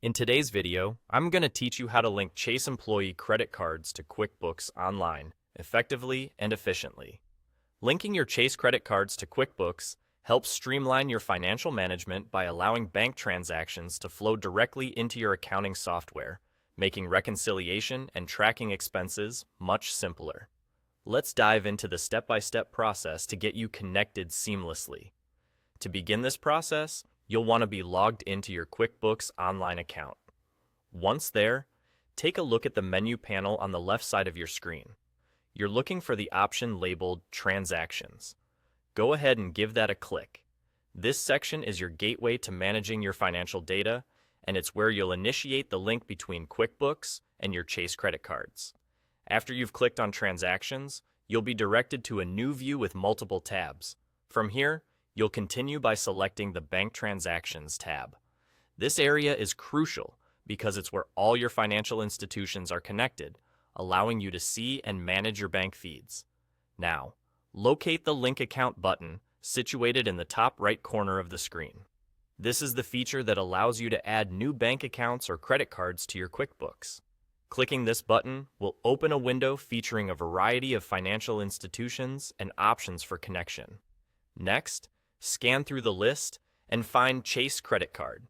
In today's video, I'm going to teach you how to link Chase employee credit cards to QuickBooks Online effectively and efficiently. Linking your Chase credit cards to QuickBooks helps streamline your financial management by allowing bank transactions to flow directly into your accounting software, making reconciliation and tracking expenses much simpler. Let's dive into the step-by-step process to get you connected seamlessly. To begin this process, you'll want to be logged into your QuickBooks Online account. Once there, take a look at the menu panel on the left side of your screen. You're looking for the option labeled Transactions. Go ahead and give that a click. This section is your gateway to managing your financial data, and it's where you'll initiate the link between QuickBooks and your Chase credit cards. After you've clicked on Transactions, you'll be directed to a new view with multiple tabs. From here, you'll continue by selecting the Bank Transactions tab. This area is crucial because it's where all your financial institutions are connected, allowing you to see and manage your bank feeds. Now, locate the Link Account button situated in the top right corner of the screen. This is the feature that allows you to add new bank accounts or credit cards to your QuickBooks. Clicking this button will open a window featuring a variety of financial institutions and options for connection. Next, scan through the list and find Chase Credit Card.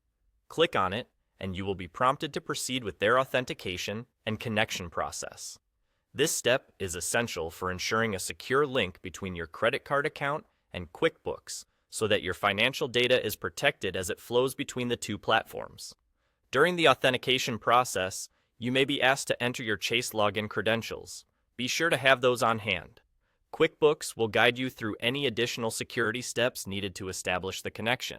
Click on it, and you will be prompted to proceed with their authentication and connection process. This step is essential for ensuring a secure link between your credit card account and QuickBooks so that your financial data is protected as it flows between the two platforms. During the authentication process, you may be asked to enter your Chase login credentials. Be sure to have those on hand. QuickBooks will guide you through any additional security steps needed to establish the connection.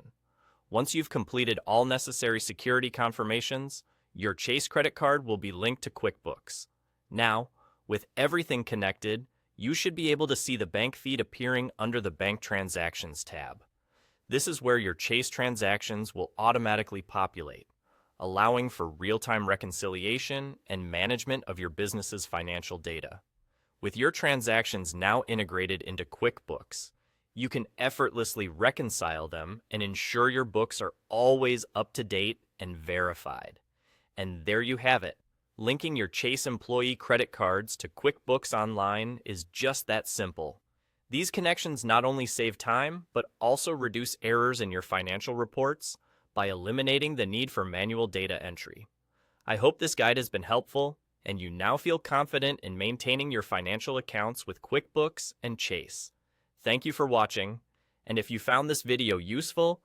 Once you've completed all necessary security confirmations, your Chase credit card will be linked to QuickBooks. Now, with everything connected, you should be able to see the bank feed appearing under the Bank Transactions tab. This is where your Chase transactions will automatically populate, allowing for real-time reconciliation and management of your business's financial data. With your transactions now integrated into QuickBooks, you can effortlessly reconcile them and ensure your books are always up to date and verified. And there you have it. Linking your Chase employee credit cards to QuickBooks Online is just that simple. These connections not only save time, but also reduce errors in your financial reports by eliminating the need for manual data entry. I hope this guide has been helpful, and you now feel confident in maintaining your financial accounts with QuickBooks and Chase. Thank you for watching, and if you found this video useful,